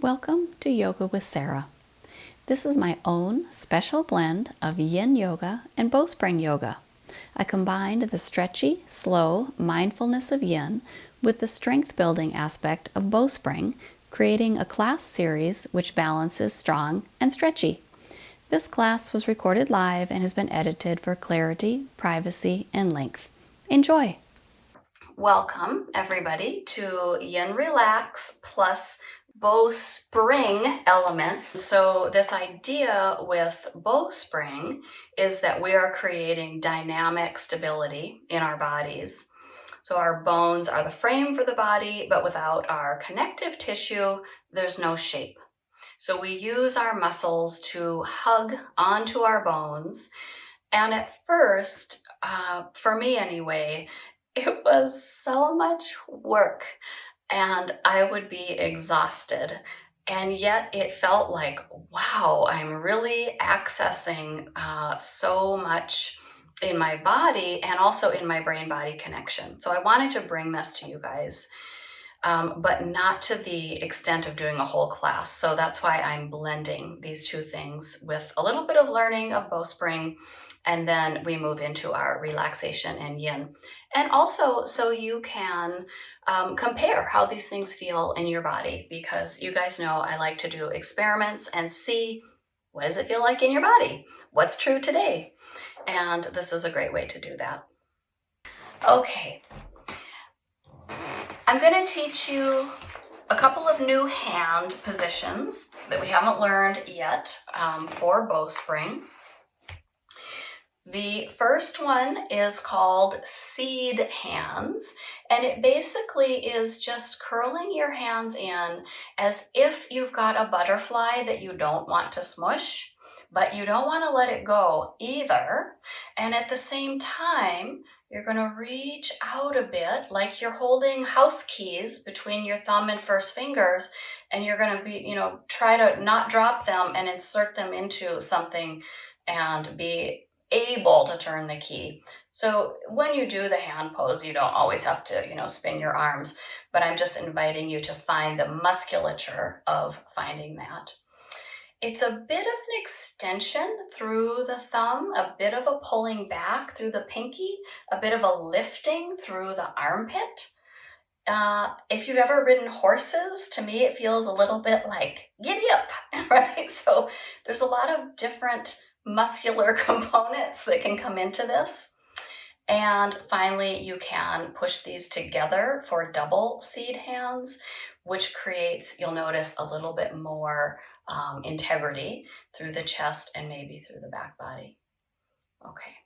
Welcome to Yoga with Sara. This is my own special blend of Yin Yoga and Bowspring Yoga. I combined the stretchy, slow mindfulness of Yin with the strength-building aspect of Bowspring, creating a class series which balances strong and stretchy. This class was recorded live and has been edited for clarity, privacy, and length. Enjoy! Welcome, everybody, to Yin Relax plus Bowspring elements. So this idea with Bowspring is that we are creating dynamic stability in our bodies. So our bones are the frame for the body, but without our connective tissue, there's no shape. So we use our muscles to hug onto our bones. And at first, for me anyway, it was so much work. And I would be exhausted. And yet it felt like, wow, I'm really accessing so much in my body and also in my brain-body connection. So I wanted to bring this to you guys, but not to the extent of doing a whole class. So that's why I'm blending these two things with a little bit of learning of Bowspring, and then we move into our relaxation and Yin. And also so you can compare how these things feel in your body, because you guys know I like to do experiments and see, what does it feel like in your body? What's true today? And this is a great way to do that. Okay, I'm going to teach you a couple of new hand positions that we haven't learned yet for Bowspring. The first one is called seed hands, and it basically is just curling your hands in as if you've got a butterfly that you don't want to smush, but you don't want to let it go either. And at the same time, you're going to reach out a bit like you're holding house keys between your thumb and first fingers, and you're going to be, try to not drop them and insert them into something and be able to turn the key. So when you do the hand pose, you don't always have to, spin your arms, but I'm just inviting you to find the musculature of finding that. It's a bit of an extension through the thumb, a bit of a pulling back through the pinky, a bit of a lifting through the armpit. If you've ever ridden horses, to me, it feels a little bit like giddy up, right? So there's a lot of different muscular components that can come into this. And finally, you can push these together for double seed hands, which creates, you'll notice, a little bit more integrity through the chest and maybe through the back body. Okay,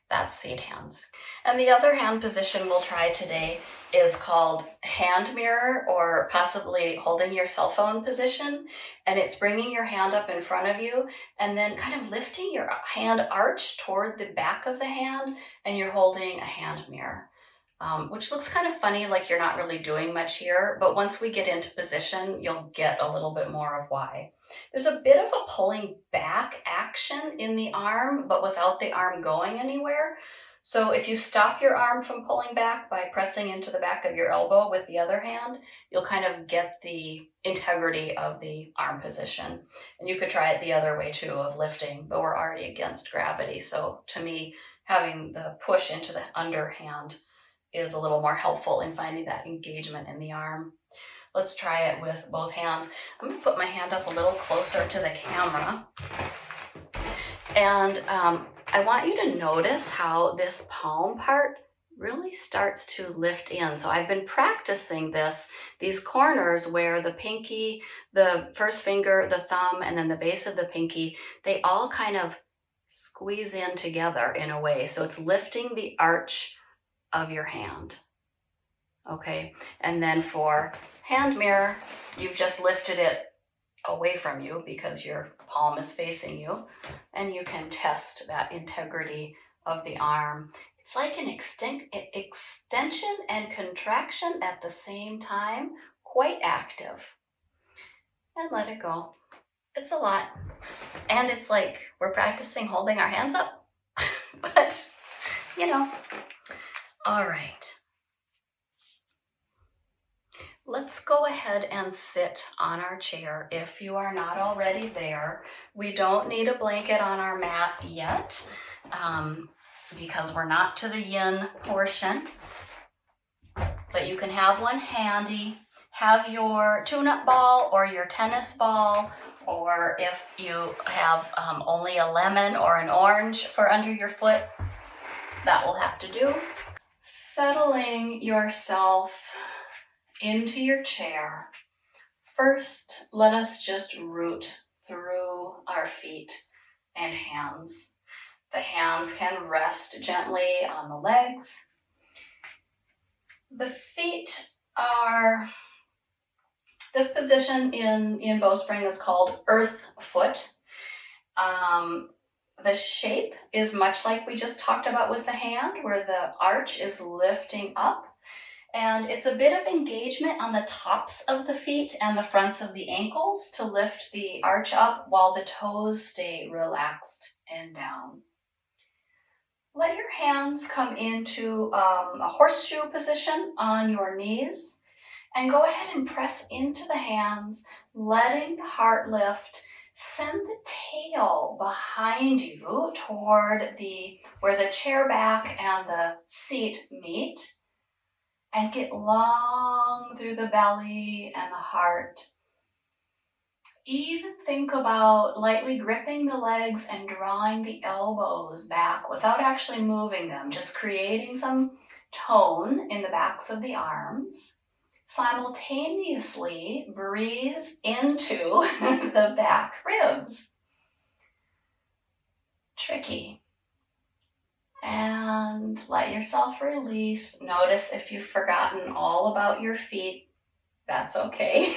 that's seed hands. And the other hand position we'll try today is called hand mirror, or possibly holding your cell phone position. And it's bringing your hand up in front of you and then kind of lifting your hand arch toward the back of the hand, and you're holding a hand mirror, which looks kind of funny, like you're not really doing much here. But once we get into position, you'll get a little bit more of why. There's a bit of a pulling back action in the arm, but without the arm going anywhere. So if you stop your arm from pulling back by pressing into the back of your elbow with the other hand, you'll kind of get the integrity of the arm position. And you could try it the other way too, of lifting, but we're already against gravity. So to me, having the push into the underhand is a little more helpful in finding that engagement in the arm. Let's try it with both hands. I'm going to put my hand up a little closer to the camera. And I want you to notice how this palm part really starts to lift in. So I've been practicing these corners where the pinky, the first finger, the thumb, and then the base of the pinky, they all kind of squeeze in together in a way. So it's lifting the arch of your hand. Okay, and then for hand mirror, you've just lifted it away from you because your palm is facing you, and you can test that integrity of the arm. It's like an extension and contraction at the same time, quite active. And let it go. It's a lot. And it's like we're practicing holding our hands up, but all right. Let's go ahead and sit on our chair if you are not already there. We don't need a blanket on our mat yet because we're not to the yin portion, but you can have one handy. Have your tune-up ball or your tennis ball, or if you have only a lemon or an orange for under your foot, that will have to do. Settling yourself into your chair. First, let us just root through our feet and hands. The hands can rest gently on the legs. The feet are, this position in Bowspring is called earth foot. The shape is much like we just talked about with the hand, where the arch is lifting up. And it's a bit of engagement on the tops of the feet and the fronts of the ankles to lift the arch up while the toes stay relaxed and down. Let your hands come into a horseshoe position on your knees and go ahead and press into the hands, letting the heart lift. Send the tail behind you toward where the chair back and the seat meet. And get long through the belly and the heart. Even think about lightly gripping the legs and drawing the elbows back without actually moving them, just creating some tone in the backs of the arms. Simultaneously breathe into the back ribs. Tricky. And let yourself release. Notice if you've forgotten all about your feet, that's okay.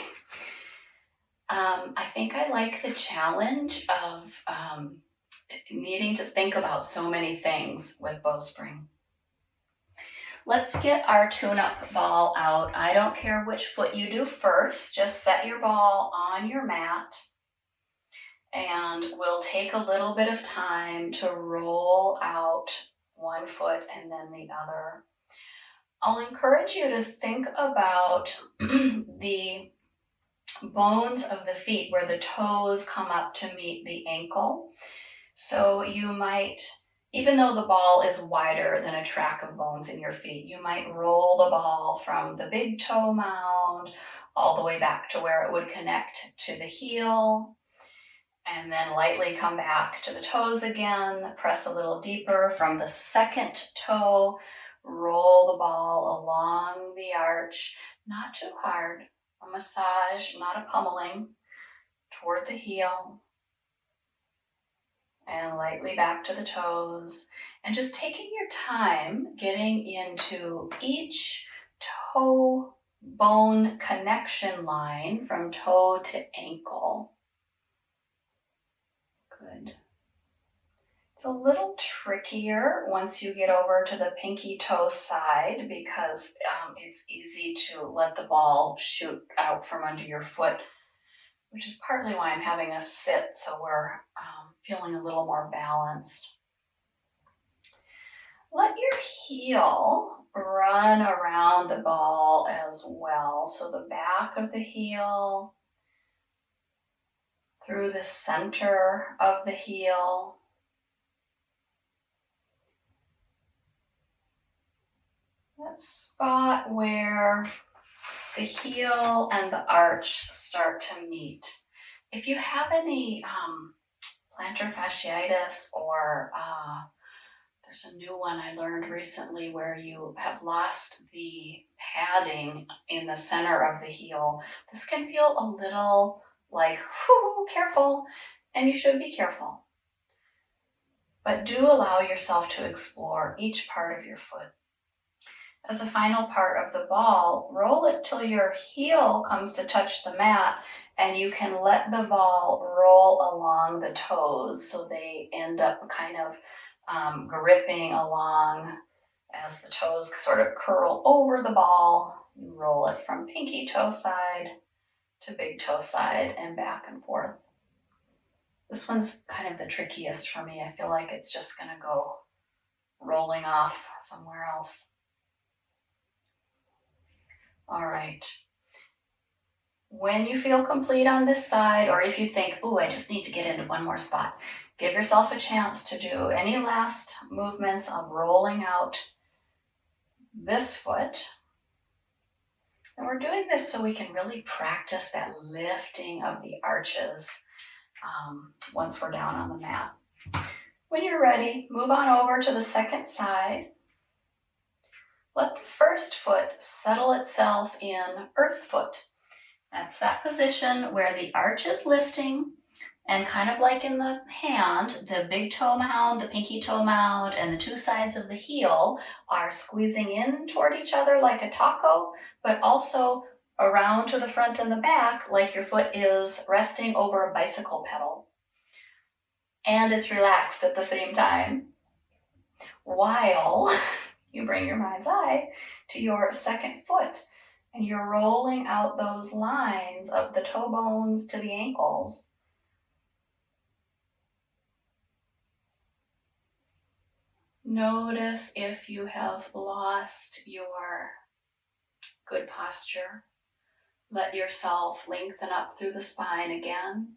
I think I like the challenge of needing to think about so many things with Bowspring. Let's get our tune-up ball out. I don't care which foot you do first, just set your ball on your mat. And we'll take a little bit of time to roll out one foot and then the other. I'll encourage you to think about the bones of the feet where the toes come up to meet the ankle. So you might, even though the ball is wider than a track of bones in your feet, you might roll the ball from the big toe mound all the way back to where it would connect to the heel, and then lightly come back to the toes again, press a little deeper from the second toe, roll the ball along the arch, not too hard, a massage, not a pummeling, toward the heel, and lightly back to the toes, and just taking your time getting into each toe bone connection line from toe to ankle. Good. It's a little trickier once you get over to the pinky toe side because it's easy to let the ball shoot out from under your foot, which is partly why I'm having us sit so we're feeling a little more balanced. Let your heel run around the ball as well. So the back of the heel, through the center of the heel, that spot where the heel and the arch start to meet. If you have any plantar fasciitis or there's a new one I learned recently where you have lost the padding in the center of the heel, this can feel a little like, whoo, careful, and you should be careful. But do allow yourself to explore each part of your foot. As a final part of the ball, roll it till your heel comes to touch the mat, and you can let the ball roll along the toes so they end up kind of gripping along as the toes sort of curl over the ball. You roll it from pinky toe side to big toe side and back and forth. This one's kind of the trickiest for me. I feel like it's just going to go rolling off somewhere else. All right. When you feel complete on this side, or if you think, ooh, I just need to get into one more spot, give yourself a chance to do any last movements of rolling out this foot. And we're doing this so we can really practice that lifting of the arches once we're down on the mat. When you're ready, move on over to the second side. Let the first foot settle itself in earth foot. That's that position where the arch is lifting, and kind of like in the hand, the big toe mound, the pinky toe mound, and the two sides of the heel are squeezing in toward each other like a taco, but also around to the front and the back like your foot is resting over a bicycle pedal. And it's relaxed at the same time, while you bring your mind's eye to your second foot and you're rolling out those lines of the toe bones to the ankles. Notice if you have lost your good posture. Let yourself lengthen up through the spine again.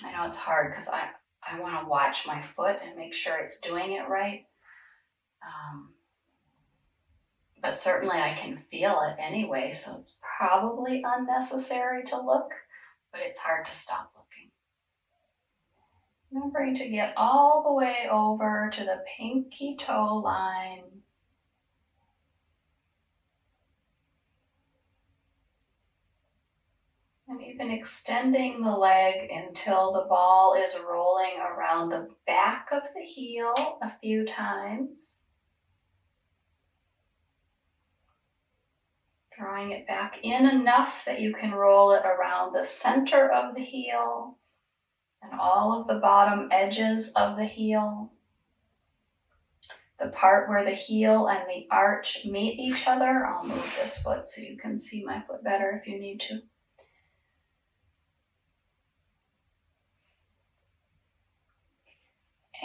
I know it's hard because I want to watch my foot and make sure it's doing it right. But certainly I can feel it anyway, so it's probably unnecessary to look, but it's hard to stop looking. Remembering to get all the way over to the pinky toe line. And even extending the leg until the ball is rolling around the back of the heel a few times. Drawing it back in enough that you can roll it around the center of the heel and all of the bottom edges of the heel. The part where the heel and the arch meet each other. I'll move this foot so you can see my foot better if you need to.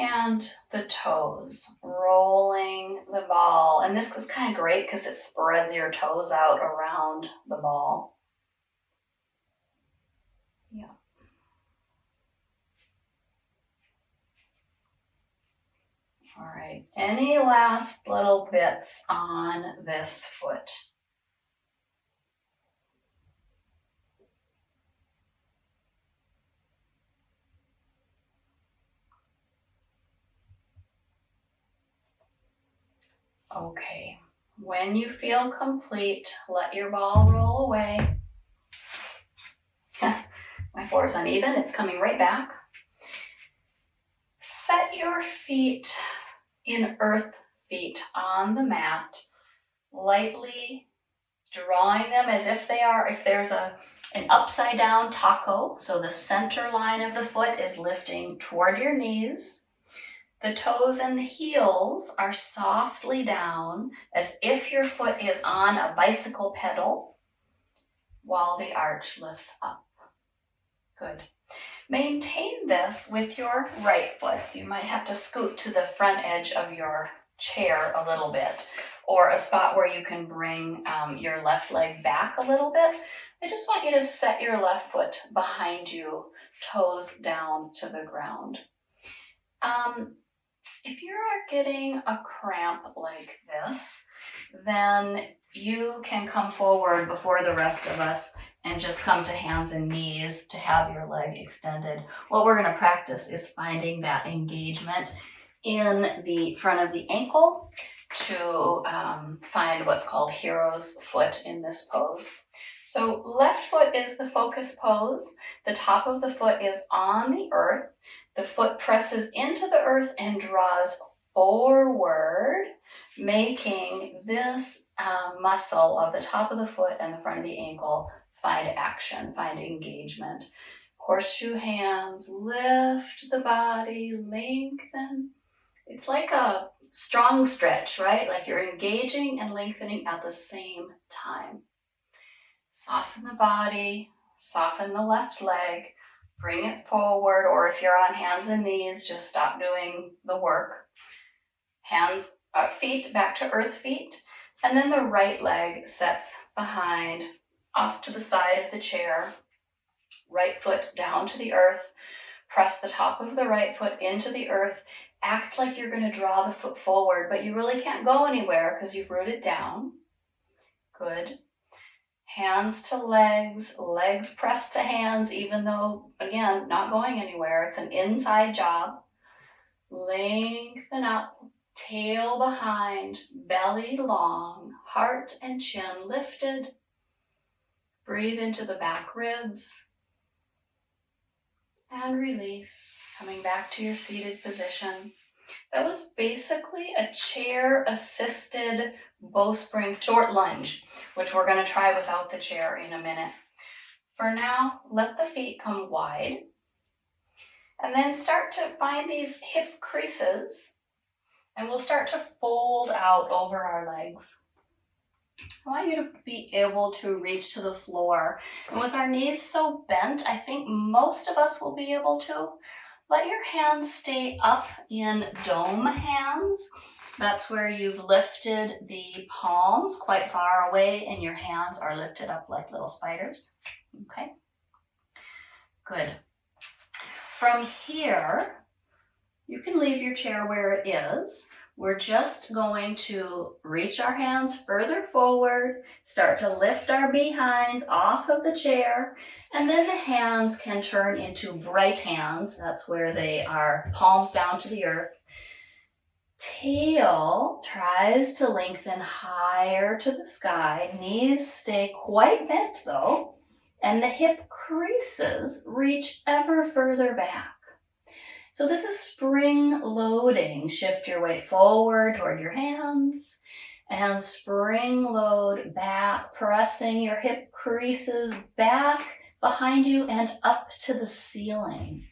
And the toes, rolling the ball. And this is kind of great because it spreads your toes out around the ball. Yeah. All right, any last little bits on this foot? Okay, when you feel complete, let your ball roll away. My floor is uneven, it's coming right back. Set your feet in earth feet on the mat, lightly drawing them as if they are, if there's an upside down taco, so the center line of the foot is lifting toward your knees. The toes and the heels are softly down as if your foot is on a bicycle pedal while the arch lifts up. Good. Maintain this with your right foot. You might have to scoot to the front edge of your chair a little bit, or a spot where you can bring your left leg back a little bit. I just want you to set your left foot behind you, toes down to the ground. If you are getting a cramp like this, then you can come forward before the rest of us and just come to hands and knees to have your leg extended. What we're going to practice is finding that engagement in the front of the ankle to find what's called hero's foot in this pose. So left foot is the focus pose. The top of the foot is on the earth. The foot presses into the earth and draws forward, making this muscle of the top of the foot and the front of the ankle find action, find engagement. Horseshoe hands, lift the body, lengthen. It's like a strong stretch, right? Like you're engaging and lengthening at the same time. Soften the body, soften the left leg, bring it forward, or if you're on hands and knees, just stop doing the work. Hands, feet back to earth feet. And then the right leg sets behind, off to the side of the chair, right foot down to the earth. Press the top of the right foot into the earth. Act like you're going to draw the foot forward, but you really can't go anywhere because you've rooted down. Good. Hands to legs, legs pressed to hands, even though, again, not going anywhere. It's an inside job. Lengthen up, tail behind, belly long, heart and chin lifted. Breathe into the back ribs. And release, coming back to your seated position. That was basically a chair-assisted bowspring short lunge, which we're going to try without the chair in a minute. For now, let the feet come wide, and then start to find these hip creases, and we'll start to fold out over our legs. I want you to be able to reach to the floor. And with our knees so bent, I think most of us will be able to. Let your hands stay up in dome hands. That's where you've lifted the palms quite far away and your hands are lifted up like little spiders. Okay, good. From here, you can leave your chair where it is. We're just going to reach our hands further forward, start to lift our behinds off of the chair, and then the hands can turn into bright hands. That's where they are palms down to the earth. Tail tries to lengthen higher to the sky. Knees stay quite bent though, and the hip creases reach ever further back. So this is spring loading. Shift your weight forward toward your hands and spring load back, pressing your hip creases back behind you and up to the ceiling.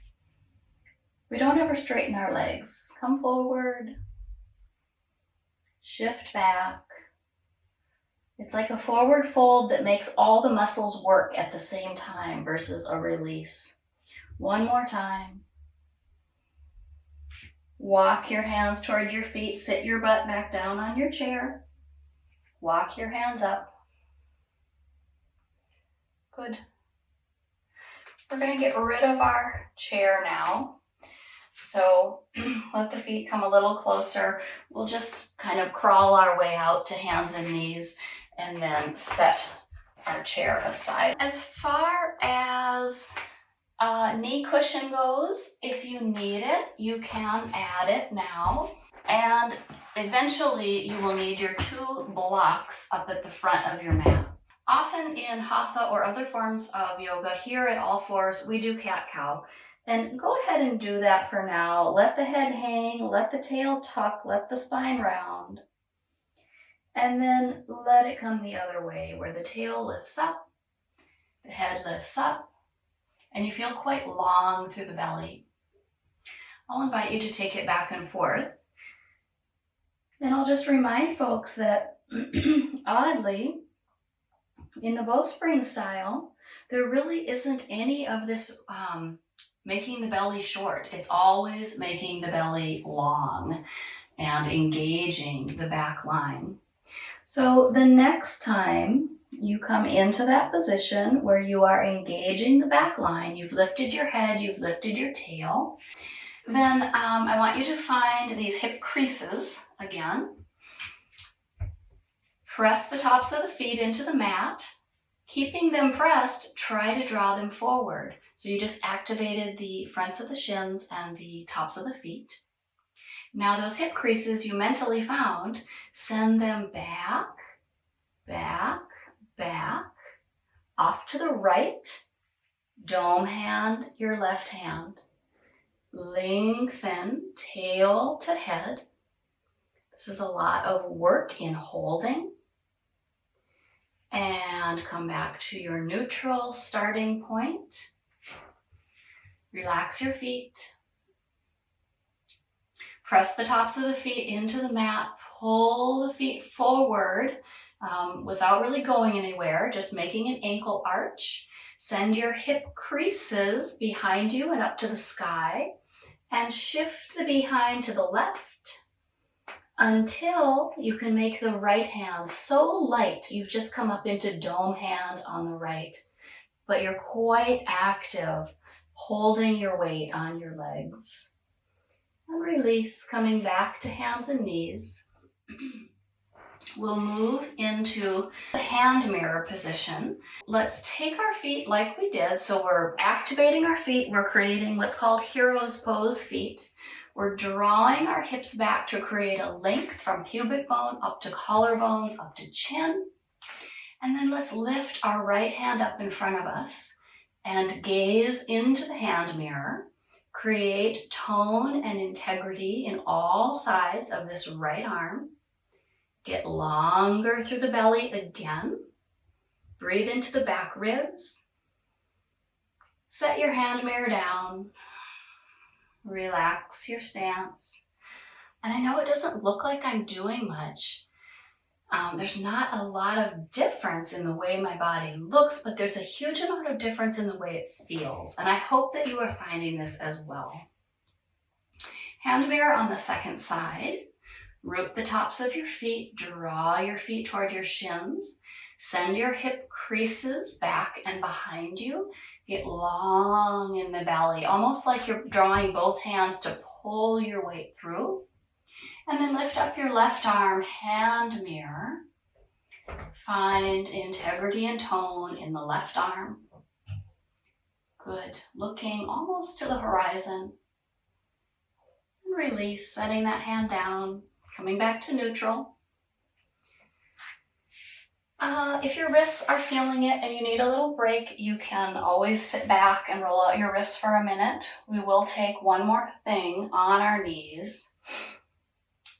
We don't ever straighten our legs. Come forward, shift back. It's like a forward fold that makes all the muscles work at the same time versus a release. One more time. Walk your hands toward your feet, sit your butt back down on your chair. Walk your hands up. Good. We're going to get rid of our chair now. So let the feet come a little closer. We'll just kind of crawl our way out to hands and knees and then set our chair aside. As far as knee cushion goes, if you need it, you can add it now. And eventually you will need your 2 blocks up at the front of your mat. Often in hatha or other forms of yoga, here at All Fours, we do cat-cow. And go ahead and do that for now. Let the head hang, let the tail tuck, let the spine round. And then let it come the other way, where the tail lifts up, the head lifts up, and you feel quite long through the belly. I'll invite you to take it back and forth. And I'll just remind folks that oddly, in the bowspring style, there really isn't any of this making the belly short. It's always making the belly long and engaging the back line. So the next time you come into that position where you are engaging the back line, you've lifted your head, you've lifted your tail, then I want you to find these hip creases again. Press the tops of the feet into the mat. Keeping them pressed, try to draw them forward. So you just activated the fronts of the shins and the tops of the feet. Now those hip creases you mentally found, send them back, back, back, off to the right, dome hand, your left hand. Lengthen, tail to head. This is a lot of work in holding. And come back to your neutral starting point. Relax your feet. Press the tops of the feet into the mat. Pull the feet forward without really going anywhere, just making an ankle arch. Send your hip creases behind you and up to the sky. And shift the behind to the left. until you can make the right hand so light you've just come up into dome hand on the right, but you're quite active, holding your weight on your legs. And release, coming back to hands and knees. We'll move into the hand mirror position. Let's take our feet like we did. So we're activating our feet. We're creating what's called hero's pose feet. We're drawing our hips back to create a length from pubic bone up to collarbones, up to chin. And then let's lift our right hand up in front of us and gaze into the hand mirror. Create tone and integrity in all sides of this right arm. Get longer through the belly again. Breathe into the back ribs. Set your hand mirror down. Relax your stance. And I know it doesn't look like I'm doing much. There's not a lot of difference in the way my body looks, but there's a huge amount of difference in the way it feels. And I hope that you are finding this as well. Hand mirror on the second side. Root the tops of your feet, draw your feet toward your shins, send your hip creases back and behind you, get long in the belly, almost like you're drawing both hands to pull your weight through. And then lift up your left arm, hand mirror. Find integrity and tone in the left arm. Good, looking almost to the horizon. And release, setting that hand down. Coming back to neutral. If your wrists are feeling it and you need a little break, you can always sit back and roll out your wrists for a minute. We will take one more thing on our knees.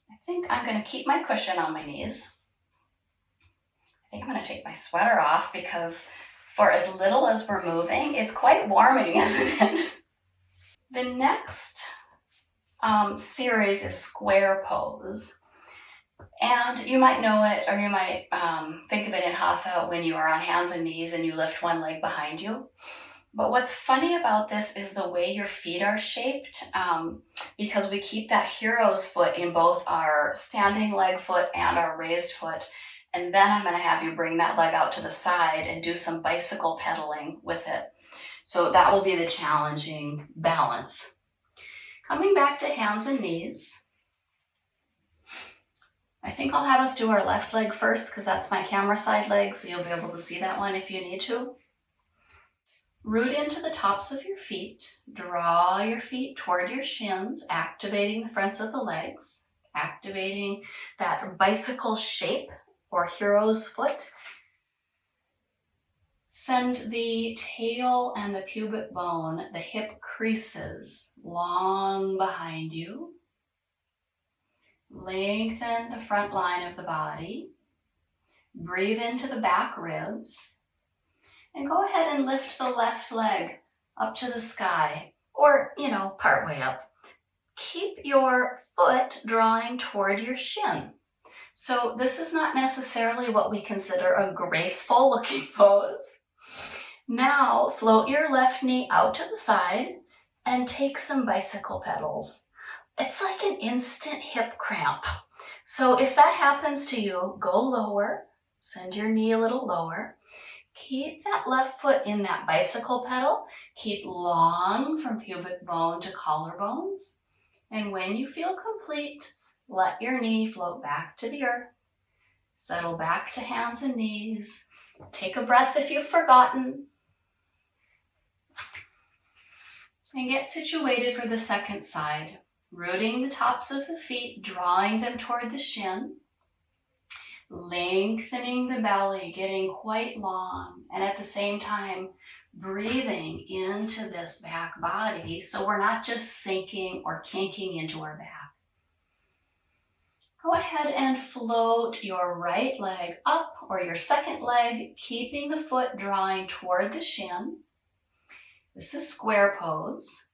I think I'm going to keep my cushion on my knees. I think I'm going to take my sweater off because for as little as we're moving, it's quite warming, isn't it? The next series is square pose. And you might know it, or you might think of it in Hatha when you are on hands and knees and you lift one leg behind you. But what's funny about this is the way your feet are shaped, because we keep that hero's foot in both our standing leg foot and our raised foot. And then I'm going to have you bring that leg out to the side and do some bicycle pedaling with it. So that will be the challenging balance. Coming back to hands and knees. I think I'll have us do our left leg first because that's my camera side leg, so you'll be able to see that one if you need to. Root into the tops of your feet. Draw your feet toward your shins, activating the fronts of the legs, activating that bicycle shape or hero's foot. Send the tail and the pubic bone, the hip creases, long behind you. Lengthen the front line of the body. Breathe into the back ribs. And go ahead and lift the left leg up to the sky, or, part way up. Keep your foot drawing toward your shin. So this is not necessarily what we consider a graceful looking pose. Now float your left knee out to the side and take some bicycle pedals. It's like an instant hip cramp. So if that happens to you, go lower, send your knee a little lower. Keep that left foot in that bicycle pedal. Keep long from pubic bone to collarbones. And when you feel complete, let your knee float back to the earth. Settle back to hands and knees. Take a breath if you've forgotten. And get situated for the second side. Rooting the tops of the feet, drawing them toward the shin. Lengthening the belly, getting quite long. And at the same time, breathing into this back body so we're not just sinking or kinking into our back. Go ahead and float your right leg up or your second leg, keeping the foot drawing toward the shin. This is square pose.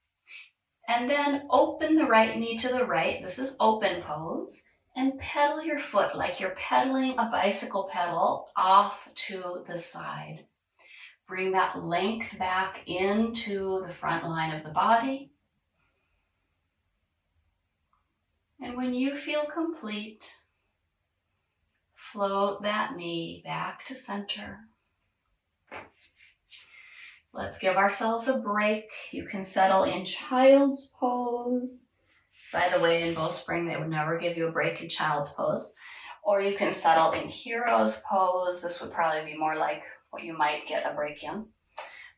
And then open the right knee to the right. This is open pose. And pedal your foot like you're pedaling a bicycle pedal off to the side. Bring that length back into the front line of the body. And when you feel complete, float that knee back to center. Let's give ourselves a break. You can settle in child's pose. By the way, in Bowspring, they would never give you a break in child's pose. Or you can settle in hero's pose. This would probably be more like what you might get a break in.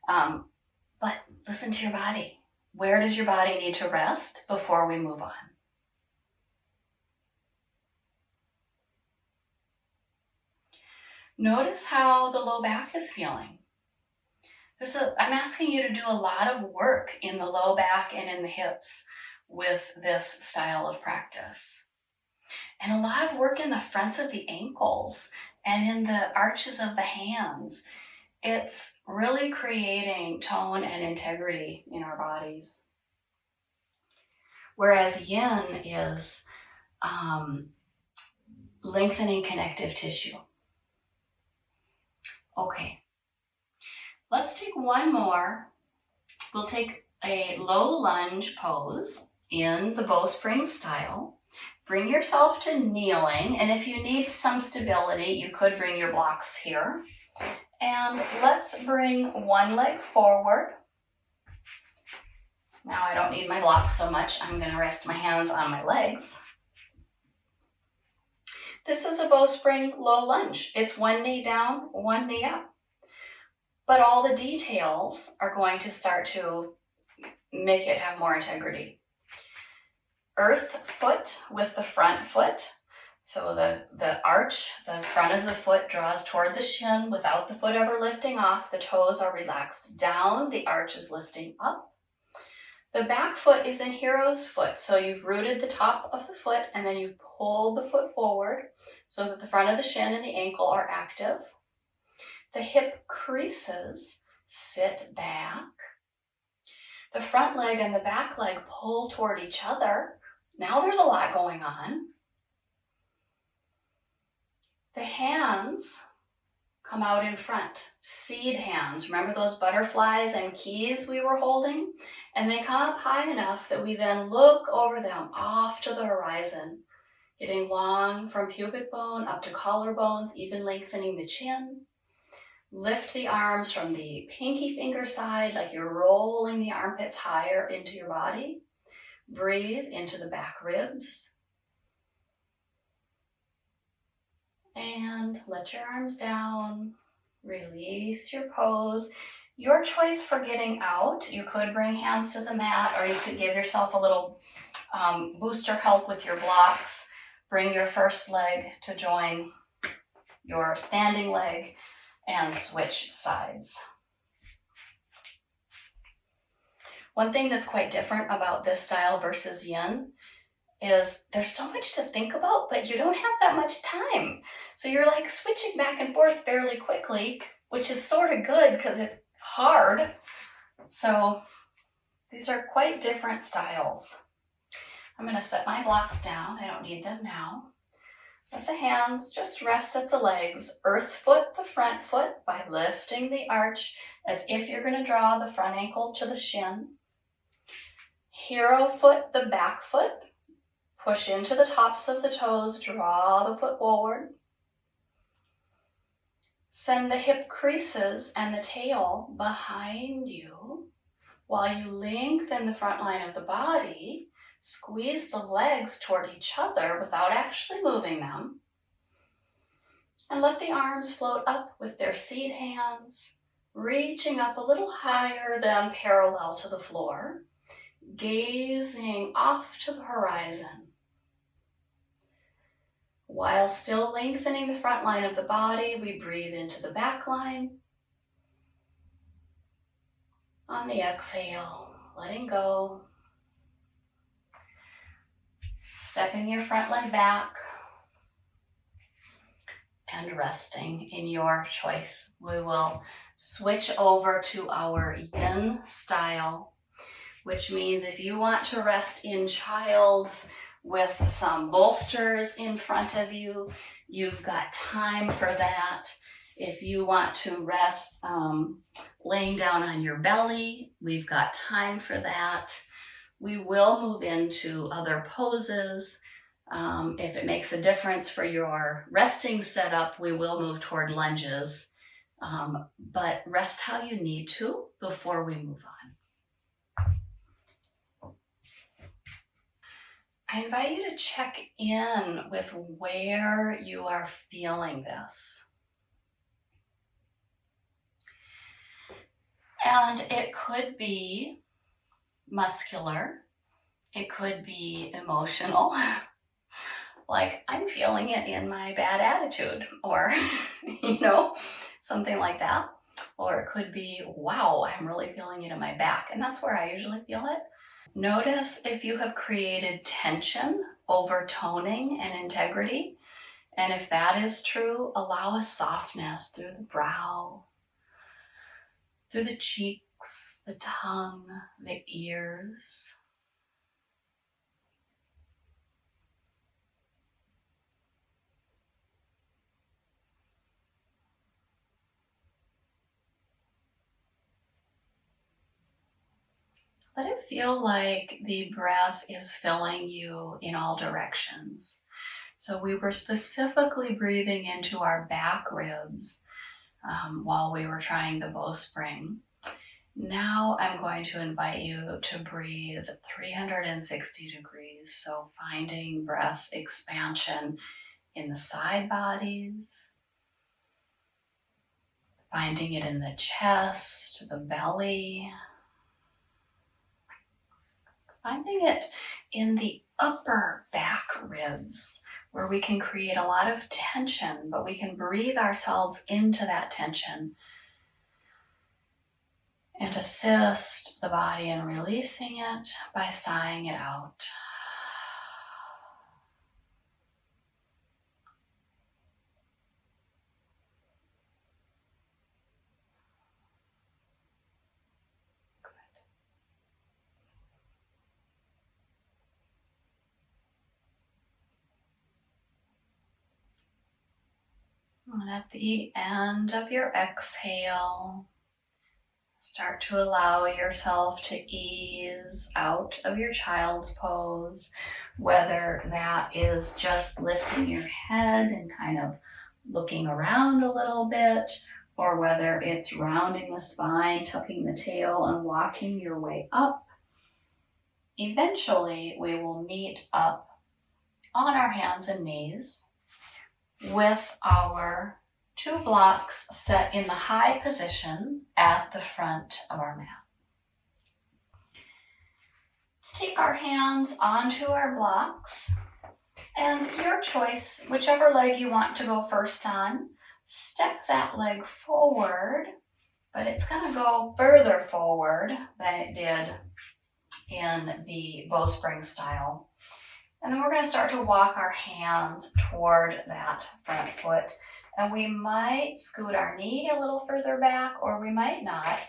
But listen to your body. Where does your body need to rest before we move on? Notice how the low back is feeling. I'm asking you to do a lot of work in the low back and in the hips with this style of practice. And a lot of work in the fronts of the ankles and in the arches of the hands. It's really creating tone and integrity in our bodies. Whereas yin is lengthening connective tissue. Okay, let's take one more. We'll take a low lunge pose in the bowspring style. Bring yourself to kneeling, and if you need some stability, you could bring your blocks here. And let's bring one leg forward. Now I don't need my blocks so much. I'm going to rest my hands on my legs. This is a bowspring low lunge. It's one knee down, one knee up. But all the details are going to start to make it have more integrity. Earth foot with the front foot. So the arch, the front of the foot draws toward the shin without the foot ever lifting off. The toes are relaxed down. The arch is lifting up. The back foot is in hero's foot. So you've rooted the top of the foot and then you've pulled the foot forward so that the front of the shin and the ankle are active. The hip creases, sit back. The front leg and the back leg pull toward each other. Now there's a lot going on. The hands come out in front, seed hands. Remember those butterflies and keys we were holding? And they come up high enough that we then look over them off to the horizon, getting long from pubic bone up to collarbones, even lengthening the chin. Lift the arms from the pinky finger side like you're rolling the armpits higher into your body. Breathe into the back ribs. And let your arms down. Release your pose. Your choice for getting out. You could bring hands to the mat, or you could give yourself a little booster help with your blocks. Bring your first leg to join your standing leg and switch sides. One thing that's quite different about this style versus yin is there's so much to think about, but you don't have that much time. So you're like switching back and forth fairly quickly, which is sort of good because it's hard. So these are quite different styles. I'm going to set my blocks down. I don't need them now. Let the hands just rest at the legs. Earth foot the front foot by lifting the arch as if you're going to draw the front ankle to the shin. Hero foot the back foot. Push into the tops of the toes, draw the foot forward. Send the hip creases and the tail behind you while you lengthen the front line of the body. Squeeze the legs toward each other without actually moving them. And let the arms float up with their seed hands, reaching up a little higher than parallel to the floor, gazing off to the horizon. While still lengthening the front line of the body, we breathe into the back line. On the exhale, letting go. Stepping your front leg back and resting in your choice. We will switch over to our yin style, which means if you want to rest in child's with some bolsters in front of you, you've got time for that. If you want to rest laying down on your belly, we've got time for that. We will move into other poses. If it makes a difference for your resting setup, we will move toward lunges. But rest how you need to before we move on. I invite you to check in with where you are feeling this. And it could be muscular, it could be emotional, like I'm feeling it in my bad attitude, or, something like that. Or it could be, wow, I'm really feeling it in my back. And that's where I usually feel it. Notice if you have created tension over toning and integrity. And if that is true, allow a softness through the brow, through the cheeks, the tongue, the ears. Let it feel like the breath is filling you in all directions. So we were specifically breathing into our back ribs while we were trying the bowspring. Now I'm going to invite you to breathe 360 degrees. So finding breath expansion in the side bodies, finding it in the chest, the belly, finding it in the upper back ribs, where we can create a lot of tension, but we can breathe ourselves into that tension and assist the body in releasing it by sighing it out. And at the end of your exhale, start to allow yourself to ease out of your child's pose, whether that is just lifting your head and kind of looking around a little bit, or whether it's rounding the spine, tucking the tail, and walking your way up. Eventually, we will meet up on our hands and knees with our 2 blocks set in the high position at the front of our mat. Let's take our hands onto our blocks, and your choice, whichever leg you want to go first on, step that leg forward, but it's going to go further forward than it did in the bowspring style. And then we're going to start to walk our hands toward that front foot. And we might scoot our knee a little further back, or we might not.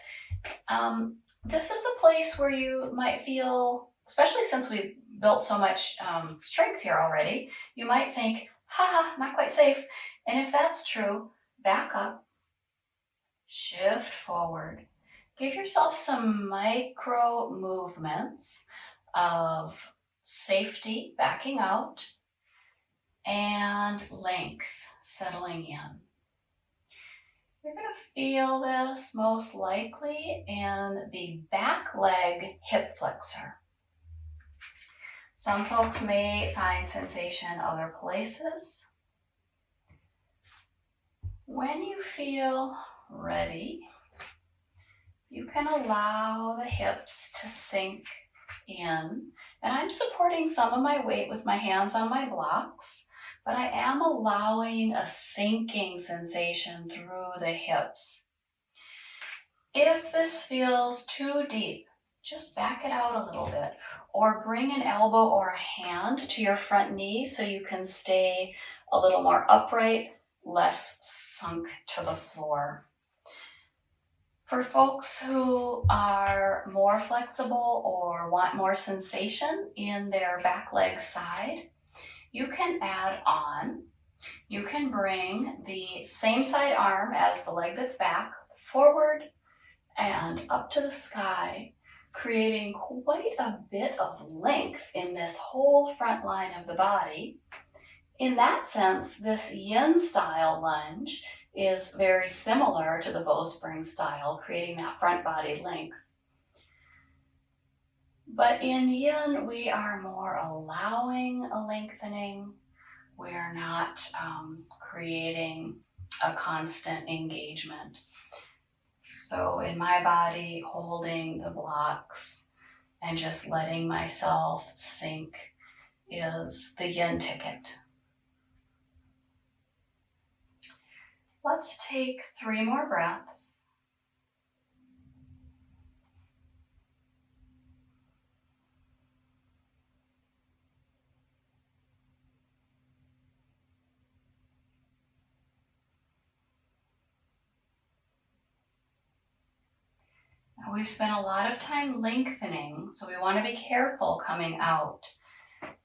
This is a place where you might feel, especially since we've built so much strength here already, you might think, not quite safe. And if that's true, back up, shift forward. Give yourself some micro movements of safety, backing out, and length, settling in. You're going to feel this most likely in the back leg hip flexor. Some folks may find sensation other places. When you feel ready, you can allow the hips to sink in. And I'm supporting some of my weight with my hands on my blocks, but I am allowing a sinking sensation through the hips. If this feels too deep, just back it out a little bit, or bring an elbow or a hand to your front knee so you can stay a little more upright, less sunk to the floor. For folks who are more flexible or want more sensation in their back leg side, you can add on. You can bring the same side arm as the leg that's back forward and up to the sky, creating quite a bit of length in this whole front line of the body. In that sense, this Yin style lunge is very similar to the bowspring style, creating that front body length. But in Yin, we are more allowing a lengthening. We are not creating a constant engagement. So in my body, holding the blocks and just letting myself sink is the Yin ticket. Let's take 3 more breaths. Now we've spent a lot of time lengthening, so we want to be careful coming out.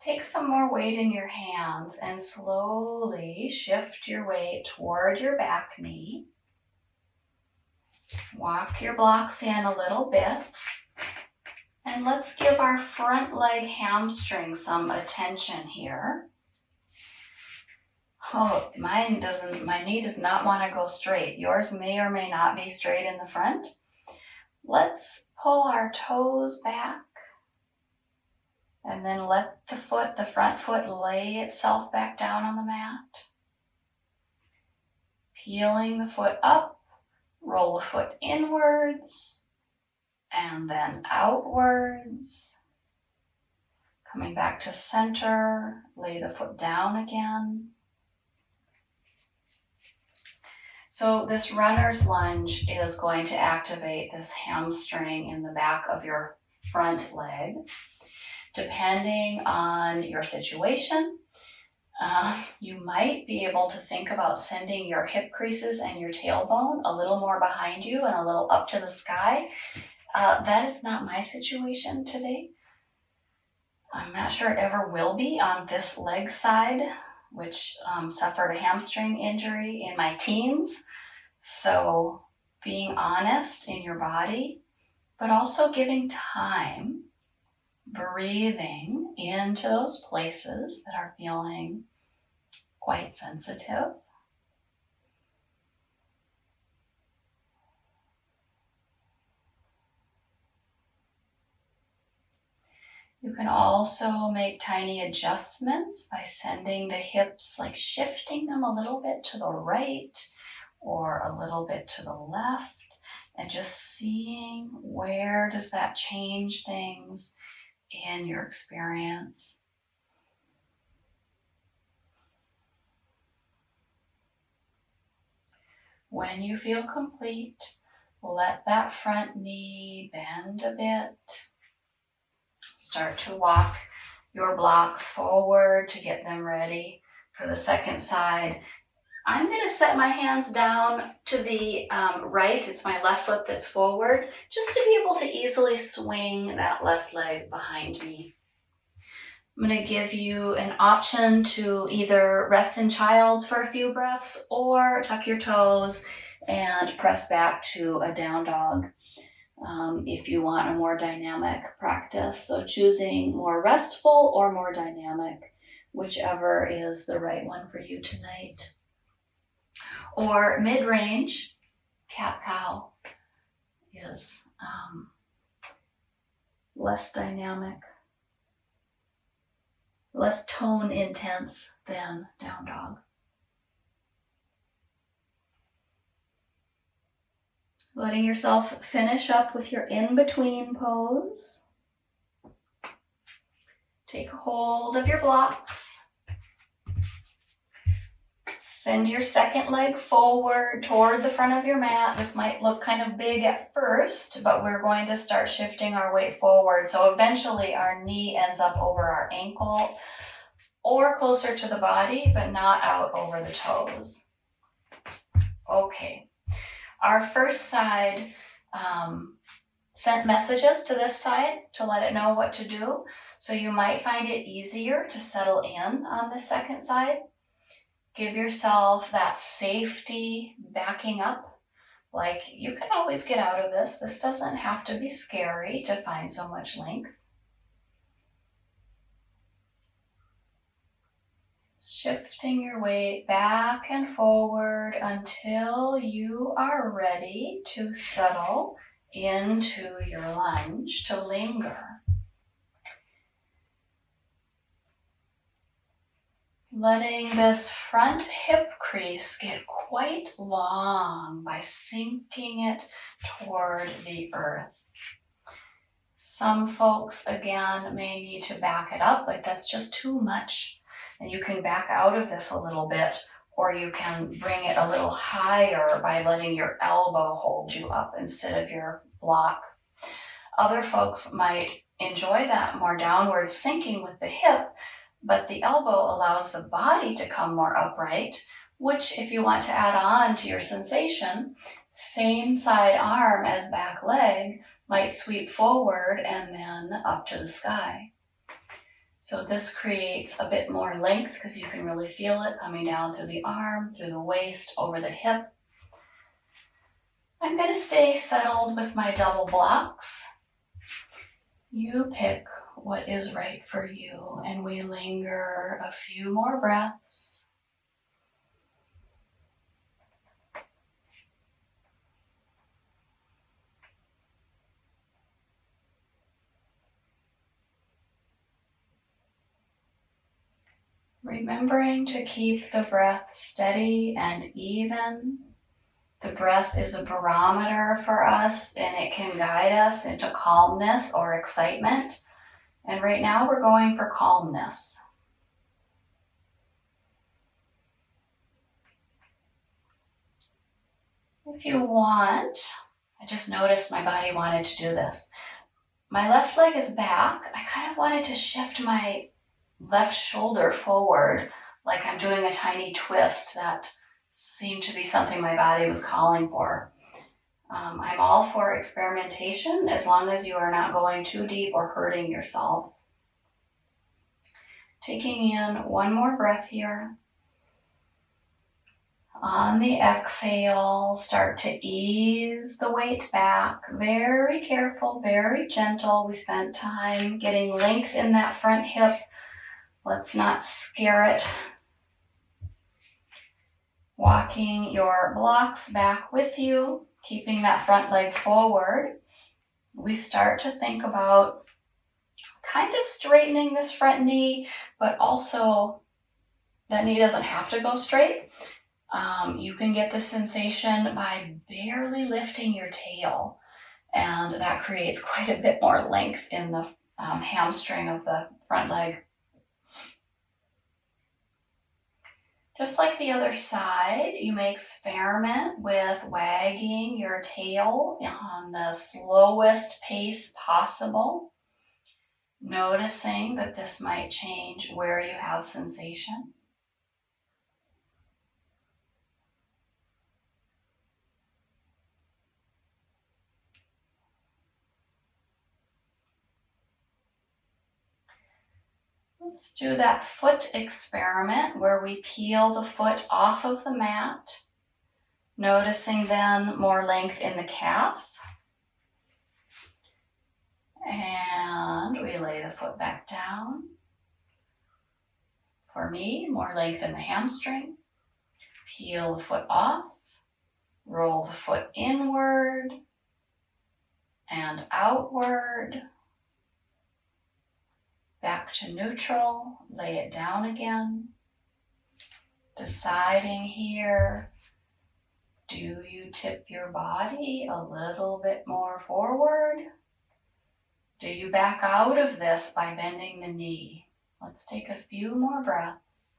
Take some more weight in your hands and slowly shift your weight toward your back knee. Walk your blocks in a little bit. And let's give our front leg hamstring some attention here. Oh, my knee does not want to go straight. Yours may or may not be straight in the front. Let's pull our toes back and then let the front foot lay itself back down on the mat. Peeling the foot up, roll the foot inwards and then outwards. Coming back to center, lay the foot down again. So this runner's lunge is going to activate this hamstring in the back of your front leg. Depending on your situation, you might be able to think about sending your hip creases and your tailbone a little more behind you and a little up to the sky. That is not my situation today. I'm not sure it ever will be on this leg side, which suffered a hamstring injury in my teens. So being honest in your body, but also giving time, breathing into those places that are feeling quite sensitive. You can also make tiny adjustments by sending the hips, like shifting them a little bit to the right or a little bit to the left, and just seeing where does that change things in your experience. When you feel complete, let that front knee bend a bit. Start to walk your blocks forward to get them ready for the second side. I'm going to set my hands down to the right. It's my left foot that's forward, just to be able to easily swing that left leg behind me. I'm going to give you an option to either rest in child's for a few breaths or tuck your toes and press back to a down dog if you want a more dynamic practice. So choosing more restful or more dynamic, whichever is the right one for you tonight. Or mid-range, cat-cow is less dynamic, less tone intense than down dog. Letting yourself finish up with your in-between pose. Take a hold of your blocks. Send your second leg forward toward the front of your mat. This might look kind of big at first, but we're going to start shifting our weight forward. So eventually our knee ends up over our ankle or closer to the body, but not out over the toes. Okay. Our first side sent messages to this side to let it know what to do. So you might find it easier to settle in on the second side. Give yourself that safety backing up Like, you can always get out of this. This doesn't have to be scary to find so much length. Shifting your weight back and forward until you are ready to settle into your lunge, to linger. Letting this front hip crease get quite long by sinking it toward the earth. Some folks, again, may need to back it up, like that's just too much. And you can back out of this a little bit, or you can bring it a little higher by letting your elbow hold you up instead of your block. Other folks might enjoy that more downward sinking with the hip, but the elbow allows the body to come more upright, which, if you want to add on to your sensation, same side arm as back leg might sweep forward and then up to the sky. So this creates a bit more length because you can really feel it coming down through the arm, through the waist, over the hip. I'm going to stay settled with my double blocks. You pick what is right for you, and we linger a few more breaths. Remembering to keep the breath steady and even. The breath is a barometer for us, and it can guide us into calmness or excitement. And right now we're going for calmness. If you want, I just noticed my body wanted to do this. My left leg is back. I kind of wanted to shift my left shoulder forward, like I'm doing a tiny twist. That seemed to be something my body was calling for. I'm all for experimentation as long as you are not going too deep or hurting yourself. Taking in one more breath here. On the exhale, start to ease the weight back. Very careful, very gentle. We spent time getting length in that front hip. Let's not scare it. Walking your blocks back with you, keeping that front leg forward. We start to think about kind of straightening this front knee, but also that knee doesn't have to go straight. You can get the sensation by barely lifting your tail, and that creates quite a bit more length in the hamstring of the front leg. Just like the other side, you may experiment with wagging your tail on the slowest pace possible, noticing that this might change where you have sensation. Let's do that foot experiment where we peel the foot off of the mat, noticing then more length in the calf. And we lay the foot back down. For me, more length in the hamstring. Peel the foot off, roll the foot inward and outward. Back to neutral, lay it down again. Deciding here, do you tip your body a little bit more forward? Do you back out of this by bending the knee? Let's take a few more breaths.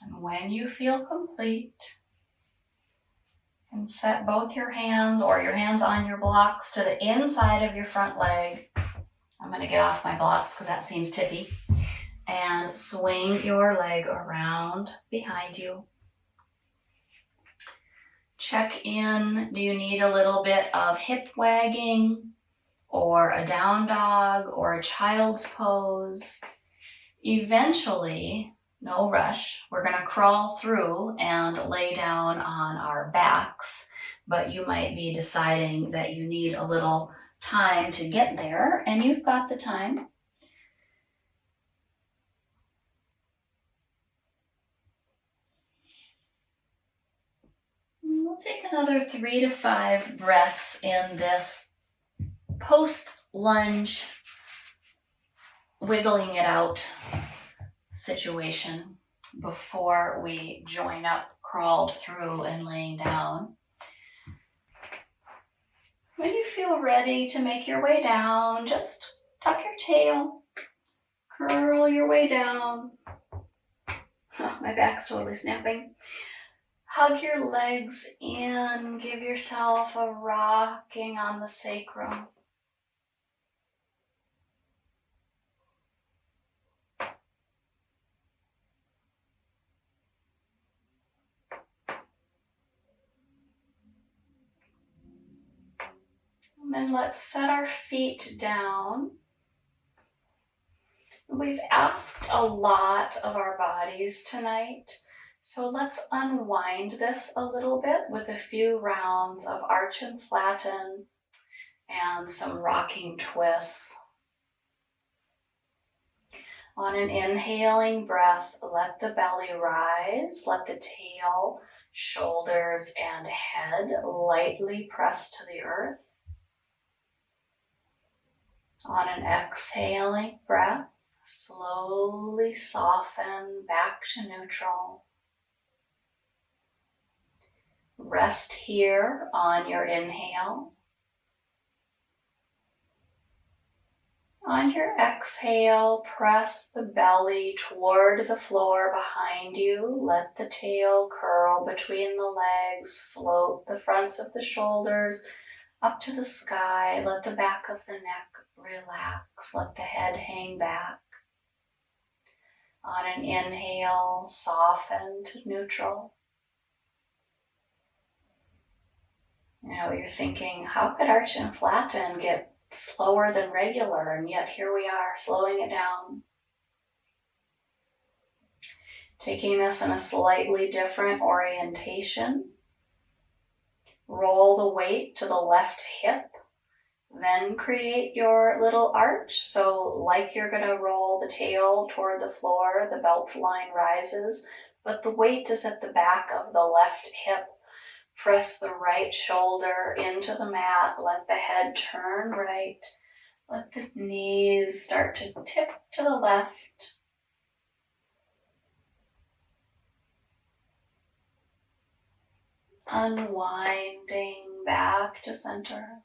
And when you feel complete, you can set both your hands or your hands on your blocks to the inside of your front leg. I'm going to get off my blocks because that seems tippy. And swing your leg around behind you. Check in. Do you need a little bit of hip wagging? or a down dog or a child's pose. Eventually, no rush, we're going to crawl through and lay down on our backs, but you might be deciding that you need a little time to get there, and you've got the time. We'll take another 3 to 5 breaths in this post-lunge, wiggling it out situation before we join up, crawled through and laying down. When you feel ready to make your way down, just tuck your tail, curl your way down. Oh, my back's totally snapping. Hug your legs in, give yourself a rocking on the sacrum. And then let's set our feet down. We've asked a lot of our bodies tonight, so let's unwind this a little bit with a few rounds of arch and flatten and some rocking twists. On an inhaling breath, let the belly rise, let the tail, shoulders, and head lightly press to the earth. On an exhaling breath, slowly soften back to neutral. Rest here on your inhale. On your exhale, press the belly toward the floor behind you. Let the tail curl between the legs, float the fronts of the shoulders up to the sky. Let the back of the neck relax. Let the head hang back. On an inhale, soften to neutral. You know, you're thinking, how could arch and flatten get slower than regular? And yet here we are, slowing it down. Taking this in a slightly different orientation. Roll the weight to the left hip. Then create your little arch. So like you're going to roll the tail toward the floor, the belt line rises, but the weight is at the back of the left hip. Press the right shoulder into the mat. Let the head turn right. Let the knees start to tip to the left. Unwinding back to center.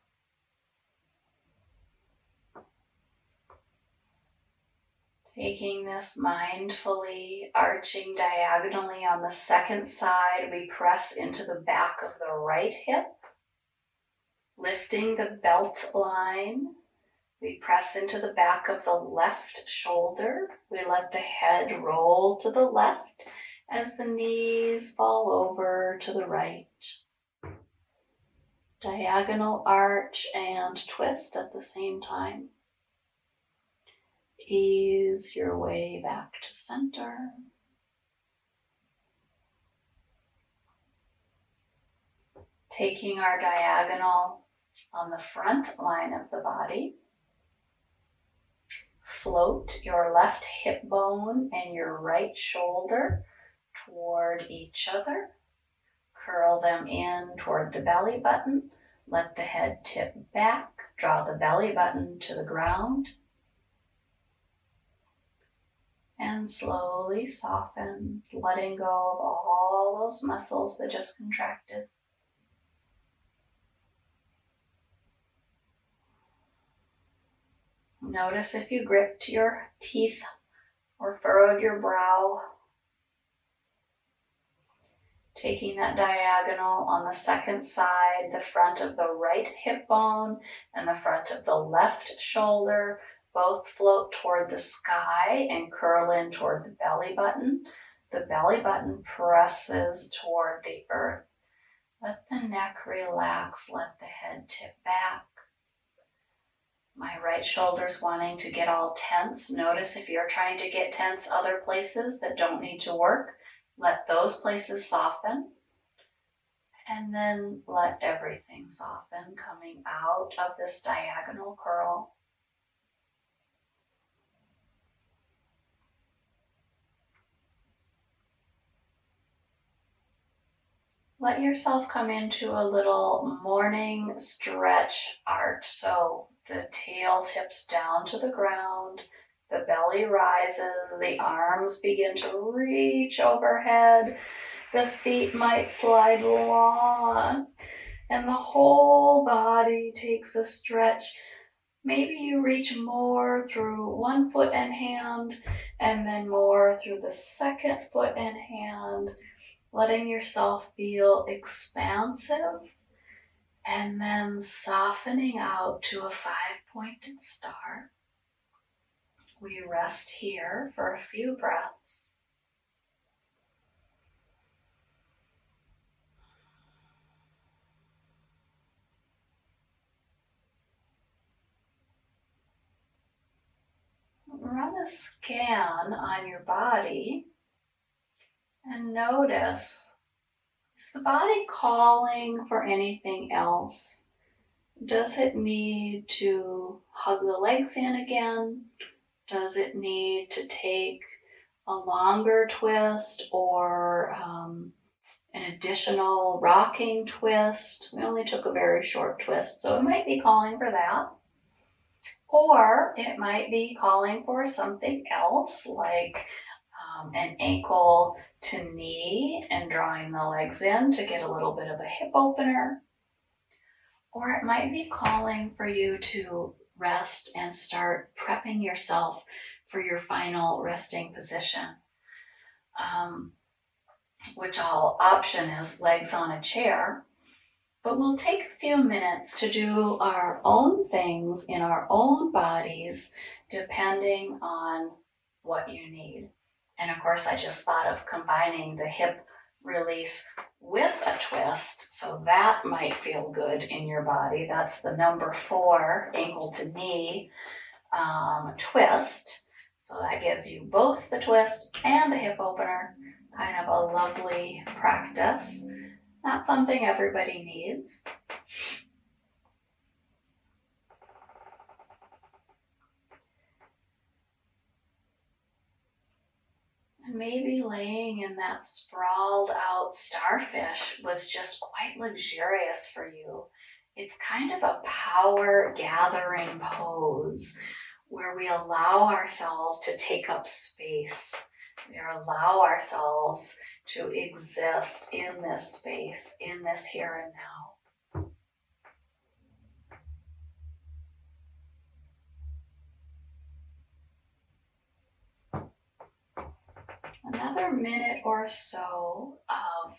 Taking this mindfully, arching diagonally on the second side, we press into the back of the right hip, lifting the belt line. We press into the back of the left shoulder. We let the head roll to the left as the knees fall over to the right. Diagonal arch and twist at the same time. Ease your way back to center. Taking our diagonal on the front line of the body. Float your left hip bone and your right shoulder toward each other. Curl them in toward the belly button. Let the head tip back. Draw the belly button to the ground. And slowly soften, letting go of all those muscles that just contracted. Notice if you gripped your teeth or furrowed your brow. Taking that diagonal on the second side, the front of the right hip bone and the front of the left shoulder both float toward the sky and curl in toward the belly button. The belly button presses toward the earth. Let the neck relax, let the head tip back. My right shoulder's wanting to get all tense. Notice if you're trying to get tense other places that don't need to work, let those places soften. And then let everything soften coming out of this diagonal curl. Let yourself come into a little morning stretch arch. So the tail tips down to the ground, the belly rises, the arms begin to reach overhead, the feet might slide long, and the whole body takes a stretch. Maybe you reach more through one foot and hand, and then more through the second foot and hand, letting yourself feel expansive, and then softening out to a 5-pointed star. We rest here for a few breaths. Run a scan on your body and notice, is the body calling for anything else? Does it need to hug the legs in again? Does it need to take a longer twist or an additional rocking twist? We only took a very short twist, so it might be calling for that. Or it might be calling for something else, like an ankle to knee and drawing the legs in to get a little bit of a hip opener. Or it might be calling for you to rest and start prepping yourself for your final resting position, which I'll option is legs on a chair. But we'll take a few minutes to do our own things in our own bodies, depending on what you need. And of course, I just thought of combining the hip release with a twist, so that might feel good in your body. That's the number 4 ankle to knee twist. So that gives you both the twist and the hip opener. Kind of a lovely practice. Not something everybody needs. And maybe laying in that sprawled out starfish was just quite luxurious for you. It's kind of a power gathering pose where we allow ourselves to take up space. We allow ourselves to exist in this space, in this here and now. Another minute or so of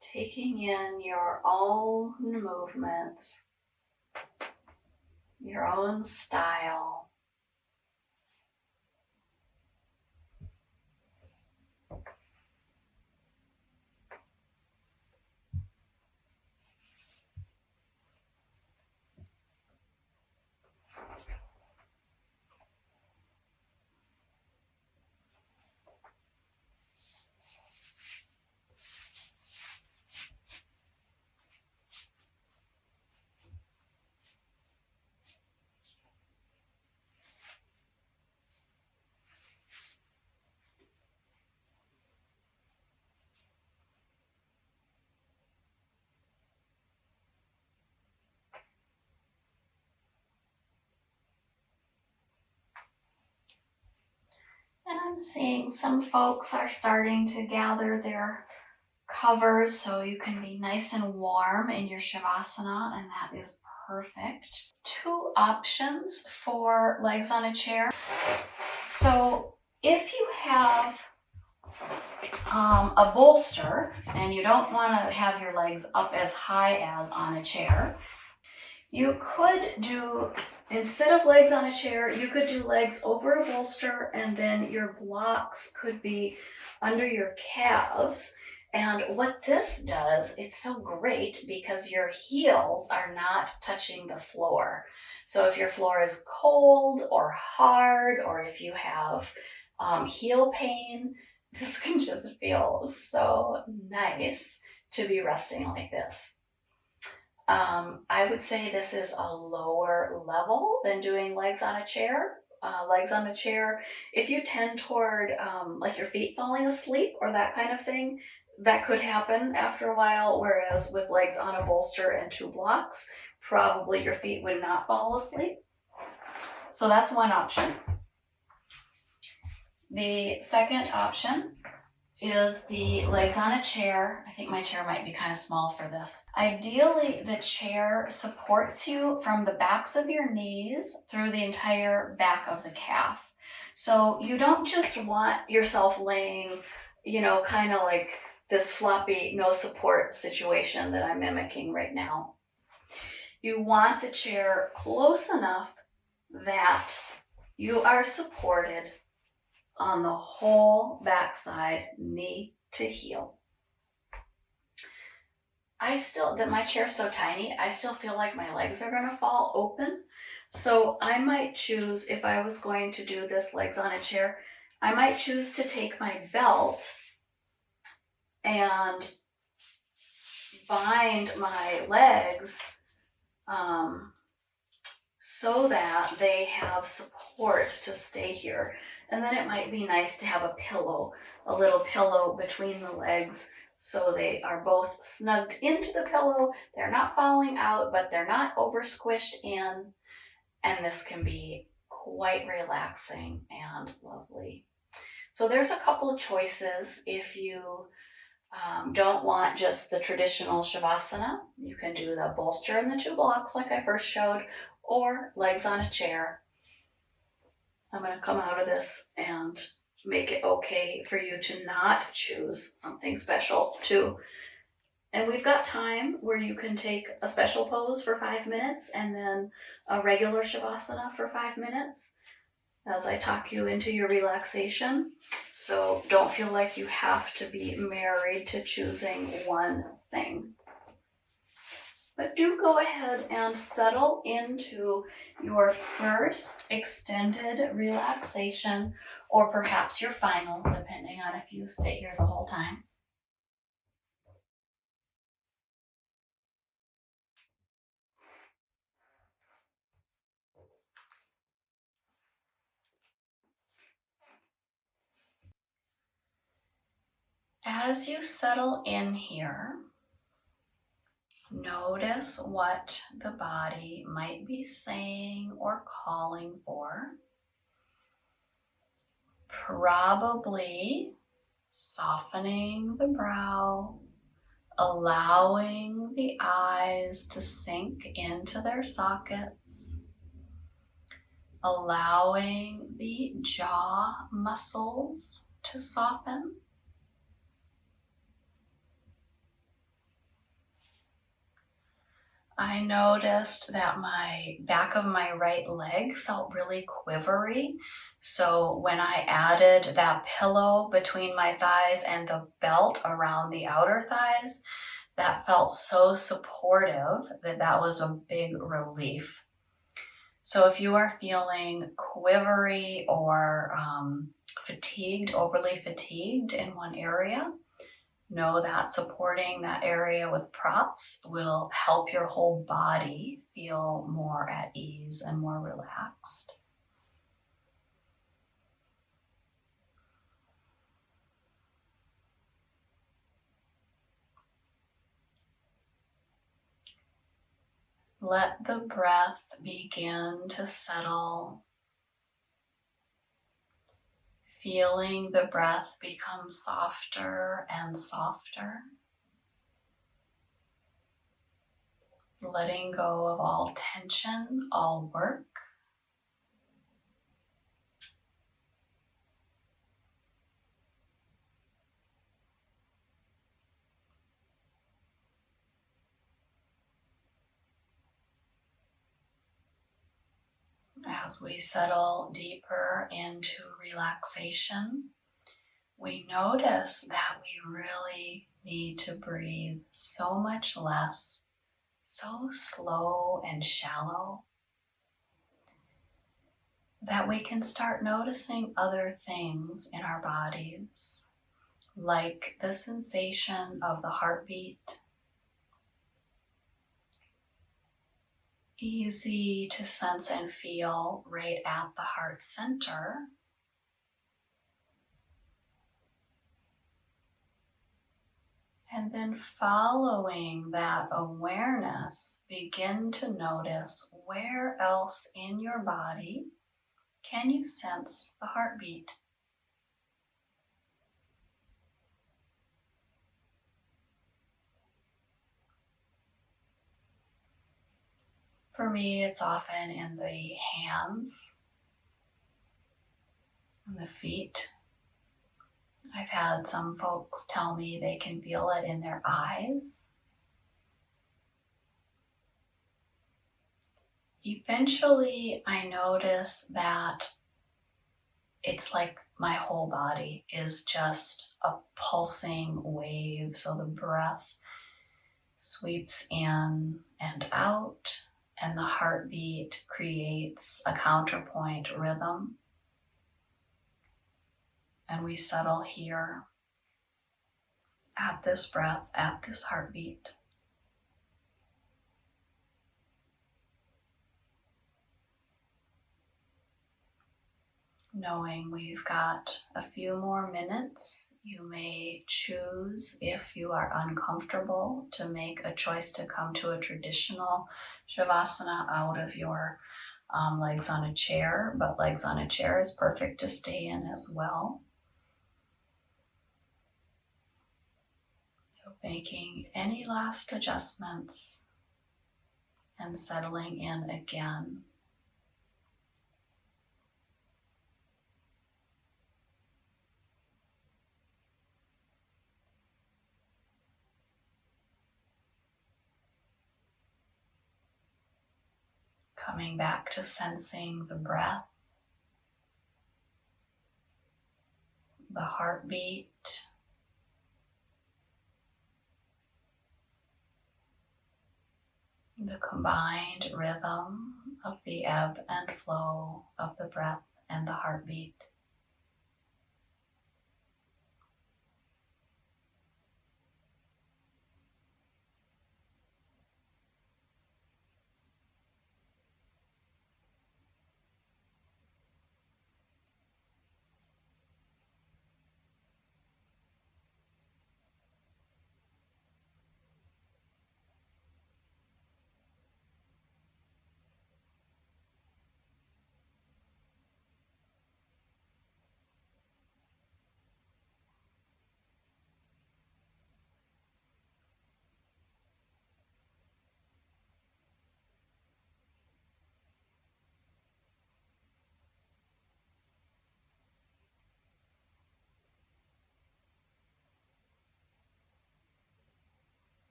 taking in your own movements, your own style. And I'm seeing some folks are starting to gather their covers so you can be nice and warm in your Shavasana, and that is perfect. 2 options for legs on a chair. So if you have a bolster and you don't want to have your legs up as high as on a chair, you could do, instead of legs on a chair, you could do legs over a bolster, and then your blocks could be under your calves. And what this does, it's so great because your heels are not touching the floor. So if your floor is cold or hard, or if you have heel pain, this can just feel so nice to be resting like this. I would say this is a lower level than doing legs on a chair. Legs on a chair, if you tend toward like your feet falling asleep or that kind of thing, that could happen after a while, whereas with legs on a bolster and 2 blocks, probably your feet would not fall asleep. So that's one option. The second option is the legs on a chair. I think my chair might be kind of small for this. Ideally, the chair supports you from the backs of your knees through the entire back of the calf. So you don't just want yourself laying, kind of like this floppy, no support situation that I'm mimicking right now. You want the chair close enough that you are supported on the whole backside, knee to heel. My chair's so tiny, I still feel like my legs are gonna fall open. So I might choose, if I was going to do this legs on a chair, I might choose to take my belt and bind my legs so that they have support to stay here. And then it might be nice to have a little pillow between the legs, so they are both snugged into the pillow. They're not falling out, but they're not over squished in. And this can be quite relaxing and lovely. So there's a couple of choices. If you don't want just the traditional Shavasana, you can do the bolster and the 2 blocks like I first showed, or legs on a chair. I'm going to come out of this and make it okay for you to not choose something special too. And we've got time where you can take a special pose for 5 minutes and then a regular Shavasana for 5 minutes as I talk you into your relaxation. So don't feel like you have to be married to choosing one thing. But do go ahead and settle into your first extended relaxation, or perhaps your final, depending on if you stay here the whole time. As you settle in here, notice what the body might be saying or calling for. Probably softening the brow, allowing the eyes to sink into their sockets, allowing the jaw muscles to soften. I noticed that my back of my right leg felt really quivery. So when I added that pillow between my thighs and the belt around the outer thighs, that felt so supportive that was a big relief. So if you are feeling quivery or fatigued, overly fatigued in one area, know that supporting that area with props will help your whole body feel more at ease and more relaxed. Let the breath begin to settle, feeling the breath become softer and softer. Letting go of all tension, all work. As we settle deeper into relaxation, we notice that we really need to breathe so much less, so slow and shallow. that we can start noticing other things in our bodies, like the sensation of the heartbeat. Easy to sense and feel right at the heart center. And then following that awareness, begin to notice where else in your body can you sense the heartbeat. For me, it's often in the hands and the feet. I've had some folks tell me they can feel it in their eyes. Eventually, I notice that it's like my whole body is just a pulsing wave. So the breath sweeps in and out, and the heartbeat creates a counterpoint rhythm. And we settle here at this breath, at this heartbeat. Knowing we've got a few more minutes, you may choose, if you are uncomfortable, to make a choice to come to a traditional Shavasana out of your legs on a chair, but legs on a chair is perfect to stay in as well. So making any last adjustments and settling in again. Coming back to sensing the breath, the heartbeat, the combined rhythm of the ebb and flow of the breath and the heartbeat.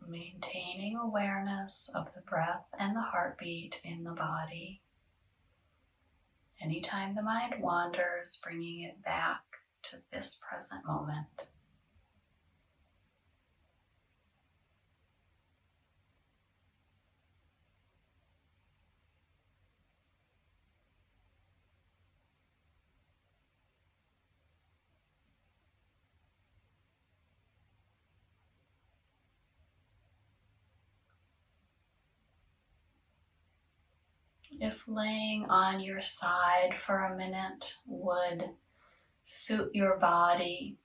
Maintaining awareness of the breath and the heartbeat in the body. Anytime the mind wanders, bringing it back to this present moment. If laying on your side for a minute would suit your body,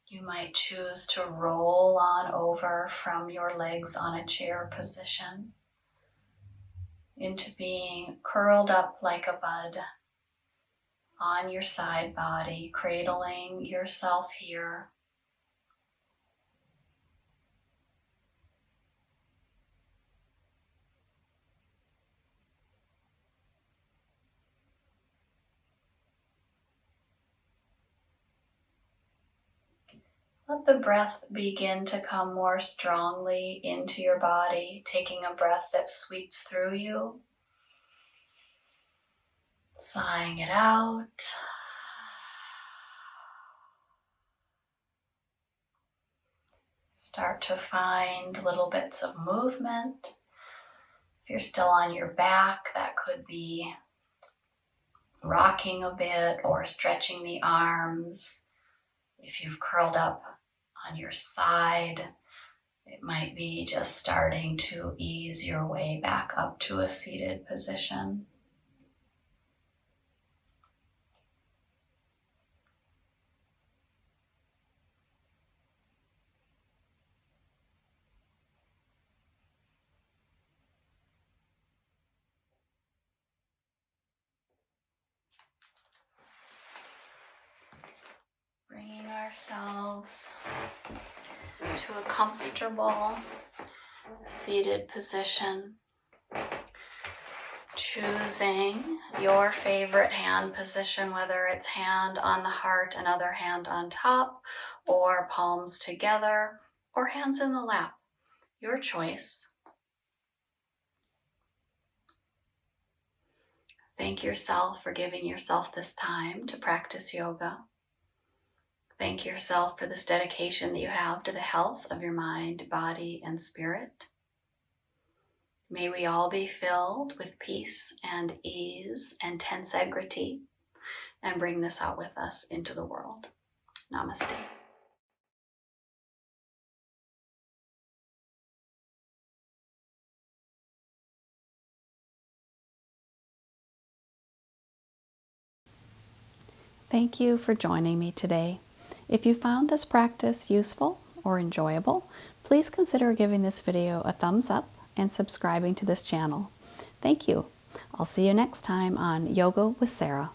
you might choose to roll on over from your legs on a chair position into being curled up like a bud on your side body, cradling yourself here. Let the breath begin to come more strongly into your body, taking a breath that sweeps through you. Sighing it out. Start to find little bits of movement. If you're still on your back, that could be rocking a bit or stretching the arms. If you've curled up on your side, it might be just starting to ease your way back up to a seated position. Bringing ourselves to a comfortable seated position. Choosing your favorite hand position, whether it's hand on the heart, another hand on top, or palms together, or hands in the lap. Your choice. Thank yourself for giving yourself this time to practice yoga. Thank yourself for this dedication that you have to the health of your mind, body, and spirit. May we all be filled with peace and ease and tensegrity, and bring this out with us into the world. Namaste. Thank you for joining me today. If you found this practice useful or enjoyable, please consider giving this video a thumbs up and subscribing to this channel. Thank you. I'll see you next time on Yoga with Sara.